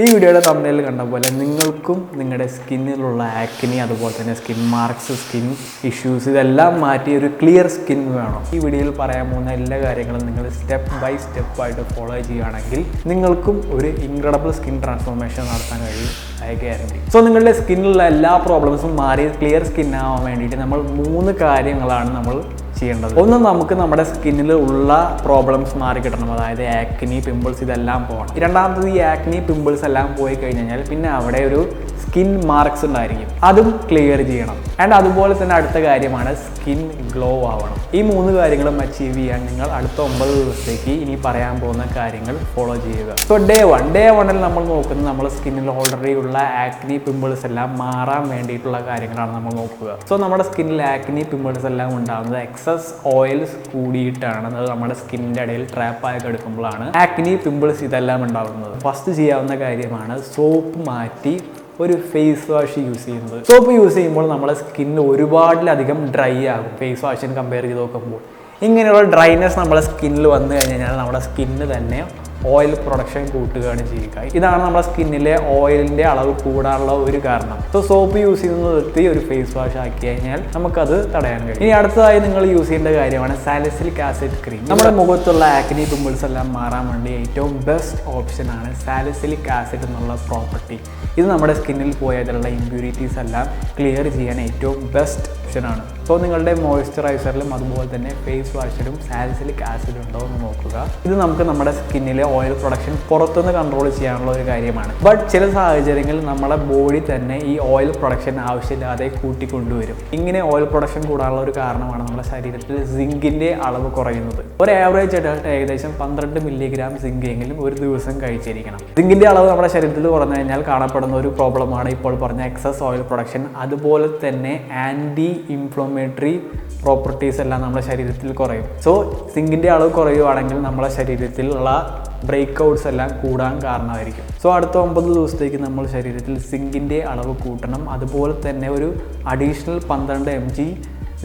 ഈ വീഡിയോയുടെ തമ്മിൽ കണ്ട പോലെ നിങ്ങൾക്കും നിങ്ങളുടെ സ്കിന്നിലുള്ള ആക്നി അതുപോലെ തന്നെ സ്കിൻ മാർക്സ് സ്കിൻ ഇഷ്യൂസ് ഇതെല്ലാം മാറ്റി ഒരു ക്ലിയർ സ്കിൻ വേണം. ഈ വീഡിയോയിൽ പറയാൻ പോകുന്ന എല്ലാ കാര്യങ്ങളും നിങ്ങൾ സ്റ്റെപ്പ് ബൈ സ്റ്റെപ്പ് ആയിട്ട് ഫോളോ ചെയ്യുകയാണെങ്കിൽ നിങ്ങൾക്കും ഒരു ഇൻക്രെഡിബിൾ സ്കിൻ ട്രാൻസ്ഫോർമേഷൻ നടത്താൻ കഴിയും. ഗ്യാരണ്ടി. സോ നിങ്ങളുടെ സ്കിന്നിലുള്ള എല്ലാ പ്രോബ്ലംസും മാറി ക്ലിയർ സ്കിൻ ആവാൻ വേണ്ടിയിട്ട് നമ്മൾ 3 കാര്യങ്ങളാണ് നമ്മൾ ചെയ്യേണ്ടത്. ഒന്ന്, നമുക്ക് നമ്മുടെ സ്കിന്നിൽ ഉള്ള പ്രോബ്ലംസ് മാറി കിട്ടണം, അതായത് ആക്നി പിമ്പിൾസ് ഇതെല്ലാം പോകണം. രണ്ടാമത്തത്, ഈ ആക്നി പിമ്പിൾസ് എല്ലാം പോയി കഴിഞ്ഞാൽ പിന്നെ അവിടെ ഒരു സ്കിൻ മാർക്സ് ഉണ്ടായിരിക്കും, അതും ക്ലിയർ ചെയ്യണം. ആൻഡ് അതുപോലെ തന്നെ അടുത്ത കാര്യമാണ് സ്കിൻ ഗ്ലോ ആവണം. ഈ 3 കാര്യങ്ങളും അച്ചീവ് ചെയ്യാൻ നിങ്ങൾ അടുത്ത 9 ദിവസത്തേക്ക് ഇനി പറയാൻ പോകുന്ന കാര്യങ്ങൾ ഫോളോ ചെയ്യുക. സോ ഡേ 1 നമ്മൾ നോക്കുന്നത് നമ്മുടെ സ്കിന്നിൽ ഓൾറെഡി ഉള്ള ആക്നി പിമ്പിൾസ് എല്ലാം മാറാൻ വേണ്ടിയിട്ടുള്ള കാര്യങ്ങളാണ് നമ്മൾ നോക്കുക. സോ നമ്മുടെ സ്കിന്നിൽ ആക്നി പിമ്പിൾസ് എല്ലാം ഉണ്ടാകുന്നത് എക്സസ് ഓയിൽസ് കൂടിയിട്ടാണ്. അത് നമ്മുടെ സ്കിന്നിൻ്റെ ഇടയിൽ ട്രാപ്പായി കിടക്കുമ്പോഴാണ് ആക്നി പിമ്പിൾസ് ഇതെല്ലാം ഉണ്ടാകുന്നത്. ഫസ്റ്റ് ചെയ്യാവുന്ന കാര്യമാണ് സോപ്പ് മാറ്റി ഒരു ഫേസ് വാഷ് യൂസ് ചെയ്യുന്നത്. സോപ്പ് യൂസ് ചെയ്യുമ്പോൾ നമ്മുടെ സ്കിന്നിൽ ഒരുപാടിലധികം ഡ്രൈ ആകും. ഫേസ് വാഷിന് കമ്പയർ ചെയ്ത് നോക്കുമ്പോൾ ഇങ്ങനെയുള്ള ഡ്രൈനെസ് നമ്മുടെ സ്കിന്നിൽ വന്നു കഴിഞ്ഞാൽ നമ്മുടെ സ്കിന്നിന് തന്നെ ഓയിൽ പ്രൊഡക്ഷൻ കൂട്ടുകയാണ് ചെയ്യുക. ഇതാണ് നമ്മുടെ സ്കിന്നിലെ ഓയിലിൻ്റെ അളവ് കൂടാനുള്ള ഒരു കാരണം. സോ സോപ്പ് യൂസ് ചെയ്യുന്നത് നിർത്തി ഒരു ഫേസ് വാഷ് ആക്കി കഴിഞ്ഞാൽ നമുക്കത് തടയാൻ കഴിയും. ഇനി അടുത്തതായി നിങ്ങൾ യൂസ് ചെയ്യേണ്ട കാര്യമാണ് സാലിസിലിക് ആസിഡ് ക്രീം. നമ്മുടെ മുഖത്തുള്ള ആക്നി പിമ്പിൾസ് എല്ലാം മാറാൻ വേണ്ടി ഏറ്റവും ബെസ്റ്റ് ഓപ്ഷനാണ് സാലിസിലിക് ആസിഡ് എന്നുള്ള പ്രോപ്പർട്ടി. ഇത് നമ്മുടെ സ്കിന്നിൽ പോയതിലുള്ള ഇമ്പ്യൂരിറ്റീസ് എല്ലാം ക്ലിയർ ചെയ്യാൻ ഏറ്റവും ബെസ്റ്റ് ഓപ്ഷനാണ്. സോ നിങ്ങളുടെ മോയ്സ്ചറൈസറിലും അതുപോലെ തന്നെ ഫേസ് വാഷിലും സാലിസിലിക് ആസിഡ് ഉണ്ടോ എന്ന് നോക്കുക. ഇത് നമുക്ക് നമ്മുടെ സ്കിന്നിലെ ഓയിൽ പ്രൊഡക്ഷൻ പുറത്തുനിന്ന് കൺട്രോൾ ചെയ്യാനുള്ള ഒരു കാര്യമാണ്. ബട്ട് ചില സാഹചര്യങ്ങളിൽ നമ്മുടെ ബോഡി തന്നെ ഈ ഓയിൽ പ്രൊഡക്ഷൻ ആവശ്യമില്ലാതെ കൂട്ടിക്കൊണ്ടുവരും. ഇങ്ങനെ ഓയിൽ പ്രൊഡക്ഷൻ കൂടാനുള്ള ഒരു കാരണമാണ് നമ്മുടെ ശരീരത്തിൽ സിങ്കിൻ്റെ അളവ് കുറയുന്നത്. ഒരു ആവറേജ് അഡൾട്ട് ഏകദേശം 12 മില്ലിഗ്രാം സിങ്ക് എങ്കിലും ഒരു ദിവസം കഴിച്ചിരിക്കണം. സിങ്കിൻ്റെ അളവ് നമ്മുടെ ശരീരത്തിൽ കുറഞ്ഞു കഴിഞ്ഞാൽ കാണപ്പെടുന്ന ഒരു പ്രോബ്ലമാണ് ഇപ്പോൾ പറഞ്ഞ എക്സസ് ഓയിൽ പ്രൊഡക്ഷൻ. അതുപോലെ തന്നെ ആൻറ്റി ഇൻഫ്ലമേറ്ററി പ്രോപ്പർട്ടീസ് എല്ലാം നമ്മുടെ ശരീരത്തിൽ കുറയും. സോ സിങ്കിൻ്റെ അളവ് കുറയുവാണെങ്കിൽ നമ്മുടെ ശരീരത്തിലുള്ള ബ്രേക്ക് ഔട്ട്സ് എല്ലാം കൂടാൻ കാരണമായിരിക്കും. സോ അടുത്ത 9 ദിവസത്തേക്ക് നമ്മൾ ശരീരത്തിൽ സിങ്കിൻ്റെ അളവ് കൂട്ടണം. അതുപോലെ തന്നെ ഒരു അഡീഷണൽ 12 mg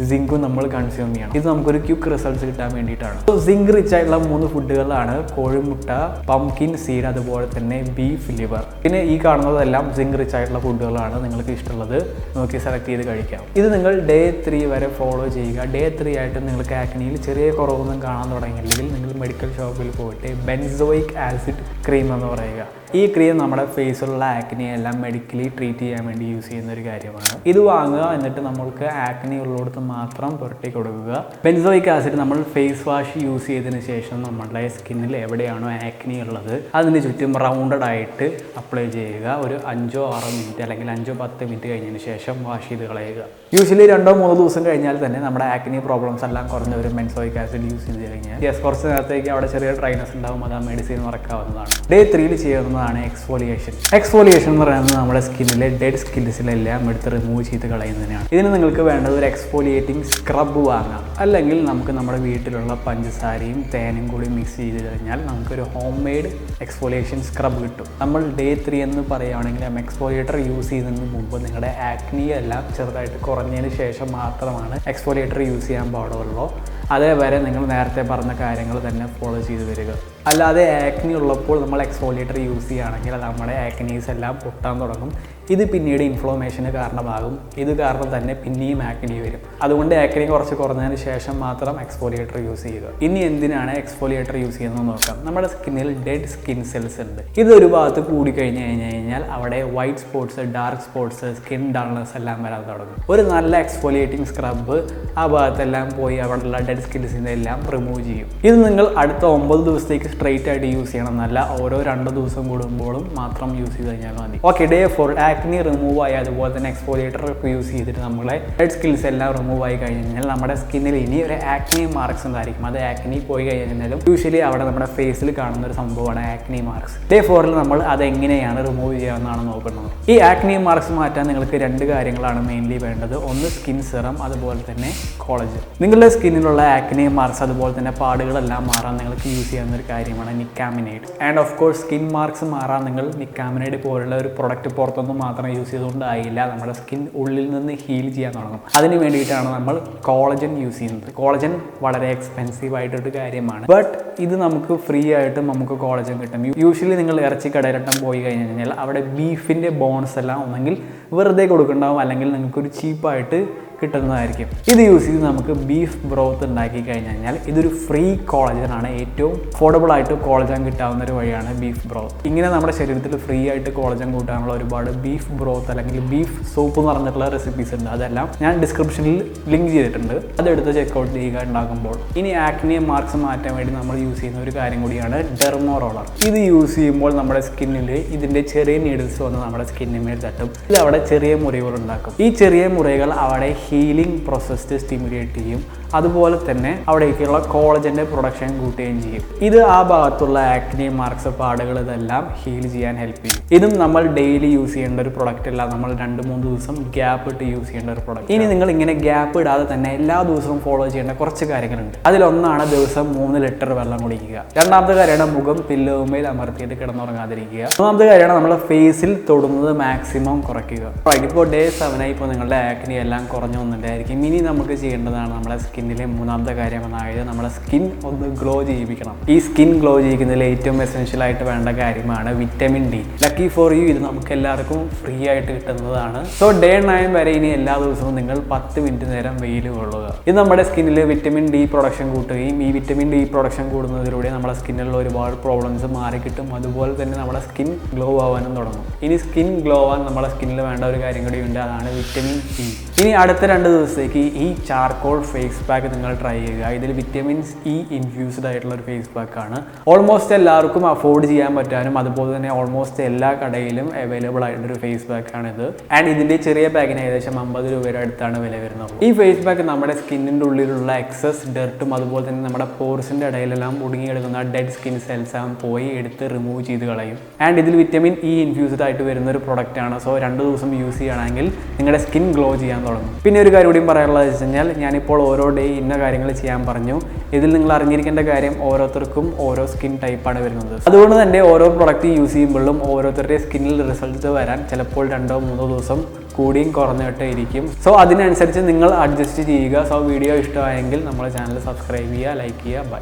സിങ്കും നമ്മൾ കൺസ്യൂം ചെയ്യണം. ഇത് നമുക്കൊരു ക്വിക്ക് റിസൾട്ട്സ് കിട്ടാൻ വേണ്ടിയിട്ടാണ്. സോ സിങ്ക് റിച്ച് ആയിട്ടുള്ള 3 ഫുഡുകളാണ് കോഴിമുട്ട, പംകിൻ സീഡ്, അതുപോലെ തന്നെ ബീഫ് ലിവർ. പിന്നെ ഈ കാണുന്നതെല്ലാം സിങ്ക് റിച്ച് ആയിട്ടുള്ള ഫുഡുകളാണ്. നിങ്ങൾക്ക് ഇഷ്ടമുള്ളത് നോക്കി സെലക്ട് ചെയ്ത് കഴിക്കാം. ഇത് നിങ്ങൾ ഡേ 3 വരെ ഫോളോ ചെയ്യുക. ഡേ 3 ആയിട്ട് നിങ്ങൾക്ക് ആക്നിയിൽ ചെറിയ കുറവൊന്നും കാണാൻ തുടങ്ങിയില്ലെങ്കിൽ നിങ്ങൾ മെഡിക്കൽ ഷോപ്പിൽ പോയിട്ട് ബെൻസോയിക് ആസിഡ് ക്രീം എന്ന് പറയുക. ഈ ക്രീം നമ്മുടെ ഫേസിലുള്ള ആക്നിയെ എല്ലാം മെഡിക്കലി ട്രീറ്റ് ചെയ്യാൻ വേണ്ടി യൂസ് ചെയ്യുന്ന ഒരു കാര്യമാണ്. ഇത് വാങ്ങുക, എന്നിട്ട് നമ്മൾക്ക് ആക്നി ഉള്ളിടത്ത് മാത്രം പുരട്ടി കൊടുക്കുക. ബെൻസോയിക് ആസിഡ് നമ്മൾ ഫേസ് വാഷ് യൂസ് ചെയ്തതിന് ശേഷം നമ്മളുടെ സ്കിന്നിൽ എവിടെയാണോ ആക്നി ഉള്ളത് അതിന് ചുറ്റും റൗണ്ടഡ് ആയിട്ട് അപ്ലൈ ചെയ്യുക. ഒരു 5-6 മിനിറ്റ് അല്ലെങ്കിൽ 5-10 മിനിറ്റ് കഴിഞ്ഞതിന് ശേഷം വാഷ് ചെയ്ത് കളയുക. യൂഷ്വലി 2-3 ദിവസം കഴിഞ്ഞാൽ തന്നെ നമ്മുടെ ആക്നി പ്രോബ്ലംസ് എല്ലാം കുറഞ്ഞ ഒരു ബെൻസോയിക് ആസിഡ് യൂസ് ചെയ്ത് കഴിഞ്ഞാൽ കുറച്ച് നേരത്തേക്ക് അവിടെ ചെറിയ ഡ്രൈനസ് ഉണ്ടാവും, അത് ആ മെഡിസിൻ മറക്കാവുന്നതാണ്. ഡേ 3 ചെയ്യുന്നതാണ് എക്സ്ഫോലിയേഷൻ. എക്സ്ഫോലിയേഷൻ എന്ന് പറയുന്നത് നമ്മുടെ സ്കിന്നിലെ ഡെഡ് സ്കിൻസിലെല്ലാം എടുത്ത് റിമൂവ് ചെയ്ത് കളയുന്നതിനാണ്. ഇതിന് നിങ്ങൾക്ക് വേണ്ടത് ഒരു എക്സ്ഫോലിയേറ്റിംഗ് സ്ക്രബ് വാങ്ങാം. അല്ലെങ്കിൽ നമുക്ക് നമ്മുടെ വീട്ടിലുള്ള പഞ്ചസാരയും തേനും കൂടി മിക്സ് ചെയ്ത് കഴിഞ്ഞാൽ നമുക്കൊരു ഹോം മെയ്ഡ് എക്സ്ഫോലിയേഷൻ സ്ക്രബ് കിട്ടും. നമ്മൾ ഡേ 3 എന്ന് പറയുകയാണെങ്കിൽ എക്സ്ഫോലിയേറ്റർ യൂസ് ചെയ്യുന്നതിന് മുമ്പ് നിങ്ങളുടെ ആക്നി എല്ലാം ചെറുതായിട്ട് കുറഞ്ഞതിന് ശേഷം മാത്രമാണ് എക്സ്ഫോലിയേറ്റർ യൂസ് ചെയ്യാൻ പാടുള്ളൂ. അതേവരെ നിങ്ങൾ നേരത്തെ പറഞ്ഞ കാര്യങ്ങൾ തന്നെ ഫോളോ ചെയ്ത് വരിക. അല്ലാതെ ആക്നി ഉള്ളപ്പോൾ നമ്മൾ എക്സ്ഫോലിയേറ്റർ യൂസ് ചെയ്യുകയാണെങ്കിൽ നമ്മുടെ ആക്നീസ് എല്ലാം പൊട്ടാൻ തുടങ്ങും. ഇത് പിന്നീട് ഇൻഫ്ലമേഷന് കാരണമാകും. ഇത് കാരണം തന്നെ പിന്നെയും ആക്നി വരും. അതുകൊണ്ട് ആക്നി കുറച്ച് കുറഞ്ഞതിന് ശേഷം മാത്രം എക്സ്ഫോലിയേറ്റർ യൂസ് ചെയ്യുക. ഇനി എന്തിനാണ് എക്സ്ഫോലിയേറ്റർ യൂസ് ചെയ്യുന്നത് നോക്കാം. നമ്മുടെ സ്കിന്നിൽ ഡെഡ് സ്കിൻ സെൽസ് ഉണ്ട്. ഇത് ഒരു ഭാഗത്ത് കൂടി കഴിഞ്ഞാൽ അവിടെ white spots, dark spots, skin dullness എല്ലാം വരാൻ തുടങ്ങും. ഒരു നല്ല എക്സ്ഫോലിയേറ്റിംഗ് സ്ക്രബ് ആ ഭാഗത്തെല്ലാം പോയി അവിടെയുള്ള ഡെഡ് സ്കിൻസിൻ്റെ എല്ലാം റിമൂവ് ചെയ്യും. ഇത് നിങ്ങൾ അടുത്ത 9 ദിവസത്തേക്ക് സ്ട്രെയിറ്റ് ആയിട്ട് യൂസ് ചെയ്യണം എന്നല്ല, ഓരോ 2 ദിവസം കൂടുമ്പോഴും മാത്രം യൂസ് ചെയ്ത് കഴിഞ്ഞാൽ മതി. ഓക്കെ, ഡേ 4 ആക്നി റിമൂവ് ആയി അതുപോലെ തന്നെ എക്സ്ഫോലിയേറ്റർ യൂസ് ചെയ്തിട്ട് നമ്മളെ ഡെഡ് സ്കിൽസ് എല്ലാം റിമൂവ് ആയി കഴിഞ്ഞാൽ നമ്മുടെ സ്കിന്നിൽ ഇനി ഒരു ആക്നി മാർക്സ് ഉണ്ടായിരിക്കും. അത് ആക്നി പോയി കഴിഞ്ഞാലും യൂഷ്വലി അവിടെ നമ്മുടെ ഫേസിൽ കാണുന്ന ഒരു സംഭവമാണ് ആക്നി മാർക്സ്. ഡേ 4 നമ്മൾ അതെങ്ങനെയാണ് റിമൂവ് ചെയ്യാമെന്നാണ് നോക്കുന്നത്. ഈ ആക്നി മാർക്സ് മാറ്റാൻ നിങ്ങൾക്ക് 2 കാര്യങ്ങളാണ് മെയിൻലി വേണ്ടത്. ഒന്ന് സ്കിൻ സെറം, അതുപോലെ തന്നെ കോളേജൻ. നിങ്ങളുടെ സ്കിന്നിലുള്ള ആക്നെ മാർക്സ് അതുപോലെ തന്നെ പാടുകളെല്ലാം മാറാൻ നിങ്ങൾക്ക് യൂസ് ചെയ്യാവുന്ന ഒരു കാര്യമാണ് niacinamide. And of course skin marks മാറാൻ നിങ്ങൾ നിക്കാമിനൈഡ് പോലുള്ള ഒരു പ്രൊഡക്റ്റ് പുറത്തൊന്നും മാത്രം യൂസ് ചെയ്തുകൊണ്ടായില്ല, നമ്മുടെ സ്കിൻ ഉള്ളിൽ നിന്ന് ഹീൽ ചെയ്യാൻ തുടങ്ങും. അതിന് വേണ്ടിയിട്ടാണ് നമ്മൾ കോളജൻ യൂസ് ചെയ്യുന്നത്. കോളജൻ വളരെ എക്സ്പെൻസീവ് ആയിട്ടൊരു കാര്യമാണ്, ബട്ട് ഇത് നമുക്ക് ഫ്രീ ആയിട്ട് നമുക്ക് കോളജൻ കിട്ടും. യൂഷ്വലി നിങ്ങൾ ഇറച്ചി കടയിലട്ടം പോയി കഴിഞ്ഞ് കഴിഞ്ഞാൽ അവിടെ ബീഫിൻ്റെ ബോൺസ് എല്ലാം ഒന്നെങ്കിൽ വെറുതെ കൊടുക്കുന്നുണ്ടാവും, അല്ലെങ്കിൽ നിങ്ങൾക്കൊരു ചീപ്പായിട്ട് കിട്ടുന്നതായിരിക്കും. ഇത് യൂസ് ചെയ്ത് നമുക്ക് ബീഫ് ബ്രോത്ത് ഉണ്ടാക്കി കഴിഞ്ഞ് കഴിഞ്ഞാൽ ഇതൊരു ഫ്രീ കോളജനാണ്. ഏറ്റവും അഫോർഡബിൾ ആയിട്ട് കോളജൻ കിട്ടാവുന്ന ഒരു വഴിയാണ് ബീഫ് ബ്രോത്ത്. ഇങ്ങനെ നമ്മുടെ ശരീരത്തിൽ ഫ്രീ ആയിട്ട് കോളജൻ കൂട്ടാനുള്ള ഒരുപാട് ബീഫ് ബ്രോത്ത് അല്ലെങ്കിൽ ബീഫ് സൂപ്പ് എന്ന് പറഞ്ഞിട്ടുള്ള റെസിപ്പീസ് ഉണ്ട്. അതെല്ലാം ഞാൻ ഡിസ്ക്രിപ്ഷനിൽ ലിങ്ക് ചെയ്തിട്ടുണ്ട്, അതെടുത്ത് ചെക്കൗട്ട് ചെയ്യുക ഉണ്ടാക്കുമ്പോൾ. ഇനി ആക്നെ മാർക്സ് മാറ്റാൻ വേണ്ടി നമ്മൾ യൂസ് ചെയ്യുന്ന ഒരു കാര്യം കൂടിയാണ് ഡെർമോ റോളർ. ഇത് യൂസ് ചെയ്യുമ്പോൾ നമ്മുടെ സ്കിന്നിൽ ഇതിൻ്റെ ചെറിയ നീഡിൽസ് വന്ന് നമ്മുടെ സ്കിന്നിന്മേൽ തട്ടും. ഇത് അവിടെ ചെറിയ മുറിവുകൾ ഉണ്ടാക്കും. ഈ ചെറിയ മുറികൾ അവിടെ ഹീലിംഗ് പ്രോസസ് സ്റ്റിമുലേറ്റ് ചെയ്യും. അതുപോലെ തന്നെ അവിടേക്കുള്ള കോളജൻ്റെ പ്രൊഡക്ഷൻ കൂട്ടുകയും ചെയ്യും. ഇത് ആ ഭാഗത്തുള്ള ആക്നെ മാർക്സ് പാടുകൾ ഇതെല്ലാം ഹീൽ ചെയ്യാൻ ഹെൽപ്പ് ചെയ്യും. ഇതും നമ്മൾ ഡെയിലി യൂസ് ചെയ്യേണ്ട ഒരു പ്രൊഡക്റ്റ് അല്ല, നമ്മൾ 2-3 ദിവസം ഗ്യാപ്പ് ഇട്ട് യൂസ് ചെയ്യേണ്ട ഒരു പ്രൊഡക്റ്റ്. ഇനി നിങ്ങൾ ഇങ്ങനെ ഗ്യാപ്പ് ഇടാതെ തന്നെ എല്ലാ ദിവസവും ഫോളോ ചെയ്യേണ്ട കുറച്ച് കാര്യങ്ങളുണ്ട്. അതിലൊന്നാണ് ദിവസം 3 ലിറ്റർ വെള്ളം കുടിക്കുക. രണ്ടാമത്തെ കാര്യമാണ് മുഖം പില്ലോമേൽ അമർത്തിയിട്ട് കിടന്നുറങ്ങാതിരിക്കുക. മൂന്നാമത്തെ കാര്യമാണ് നമ്മുടെ ഫേസിൽ തൊടുന്നത് മാക്സിമം കുറയ്ക്കുക. ഇപ്പോൾ ഡേ 7 ഇപ്പോൾ നിങ്ങളുടെ ആക്നെ എല്ലാം കുറഞ്ഞു വന്നിട്ടായിരിക്കും. ഇനി നമുക്ക് ചെയ്യേണ്ടതാണ് നമ്മുടെ സ്കിന്നിലെ മൂന്നാമത്തെ കാര്യം, അതായത് നമ്മുടെ സ്കിൻ ഒന്ന് ഗ്ലോ ചെയ്യിപ്പിക്കണം. ഈ സ്കിൻ ഗ്ലോ ചെയ്യിക്കുന്നതിൽ ഏറ്റവും എസെൻഷ്യൽ ആയിട്ട് വേണ്ട കാര്യമാണ് vitamin D. Lucky for you, ഇത് നമുക്ക് എല്ലാവർക്കും ഫ്രീ ആയിട്ട് കിട്ടുന്നതാണ്. സോ ഡേ 9 വരെ ഇനി എല്ലാ ദിവസവും നിങ്ങൾ 10 മിനിറ്റ് നേരം വെയിൽ കൊള്ളുക. ഇത് നമ്മുടെ സ്കിന്നിൽ വിറ്റമിൻ ഡി പ്രൊഡക്ഷൻ കൂട്ടുകയും ഈ വിറ്റമിൻ ഡി പ്രൊഡക്ഷൻ കൂടുന്നതിലൂടെ നമ്മുടെ സ്കിന്നിലുള്ള ഒരുപാട് പ്രോബ്ലംസ് മാറിക്കിട്ടും. അതുപോലെ തന്നെ നമ്മുടെ സ്കിൻ ഗ്ലോ ആവാനും തുടങ്ങും. ഇനി സ്കിൻ ഗ്ലോ ആവാൻ നമ്മുടെ സ്കിന്നിൽ വേണ്ട ഒരു കാര്യം കൂടി ഉണ്ട്, അതാണ് വിറ്റമിൻ ഇ. ഇനി അടുത്ത 2 ദിവസത്തേക്ക് ഈ ചാർക്കോൾ ഫേസ് പാക്ക് നിങ്ങൾ ട്രൈ ചെയ്യുക. ഇതിൽ വിറ്റമിൻസ് ഇ ഇൻഫ്യൂസ്ഡ് ആയിട്ടുള്ള ഒരു ഫേസ് പാക്കാണ്. ഓൾമോസ്റ്റ് എല്ലാവർക്കും അഫോർഡ് ചെയ്യാൻ പറ്റാനും അതുപോലെ തന്നെ ഓൾമോസ്റ്റ് എല്ലാ കടയിലും അവൈലബിൾ ആയിട്ടൊരു ഫേസ് പാക്കാണിത്. ആൻഡ് ഇതിൻ്റെ ചെറിയ പാക്കിന് ഏകദേശം 50 രൂപയുടെ അടുത്താണ് വില വരുന്നത്. ഈ ഫേസ് പാക്ക് നമ്മുടെ സ്കിന്നിൻ്റെ ഉള്ളിലുള്ള എക്സസ് ഡെർട്ടും അതുപോലെ തന്നെ നമ്മുടെ പോർസിൻ്റെ ഇടയിലെല്ലാം ഒടുങ്ങിയെടുക്കുന്ന ഡെഡ് സ്കിൻ സെൽസ് പോയി എടുത്ത് റിമൂവ് ചെയ്ത് കളയും. ആൻഡ് ഇതിൽ വിറ്റമിൻ ഇ ഇൻഫ്യൂസ്ഡ് ആയിട്ട് വരുന്ന ഒരു പ്രൊഡക്റ്റ് ആണ്. സോ 2 ദിവസം യൂസ് ചെയ്യുകയാണെങ്കിൽ നിങ്ങളുടെ സ്കിൻ ഗ്ലോ ചെയ്യാൻ തുടങ്ങും. പിന്നെ ഒരു കാര്യം കൂടിയും പറയാനുള്ളത് വെച്ച് കഴിഞ്ഞാൽ, ഞാനിപ്പോൾ ഓരോ ഡേ ഇന്ന കാര്യങ്ങൾ ചെയ്യാൻ പറഞ്ഞു. ഇതിൽ നിങ്ങൾ അറിഞ്ഞിരിക്കേണ്ട കാര്യം, ഓരോരുത്തർക്കും ഓരോ സ്കിൻ ടൈപ്പാണ് വരുന്നത്. അതുകൊണ്ട് തന്നെ ഓരോ പ്രൊഡക്റ്റ് യൂസ് ചെയ്യുമ്പോഴും ഓരോരുത്തരുടെ സ്കിന്നിൽ റിസൾട്ട് വരാൻ ചിലപ്പോൾ 2-3 ദിവസം കൂടിയും കുറഞ്ഞിട്ട് ഇരിക്കും. സോ അതിനനുസരിച്ച് നിങ്ങൾ അഡ്ജസ്റ്റ് ചെയ്യുക. സോ വീഡിയോ ഇഷ്ടമായെങ്കിൽ നമ്മുടെ ചാനൽ സബ്സ്ക്രൈബ് ചെയ്യുക, ലൈക്ക് ചെയ്യുക. ബൈ.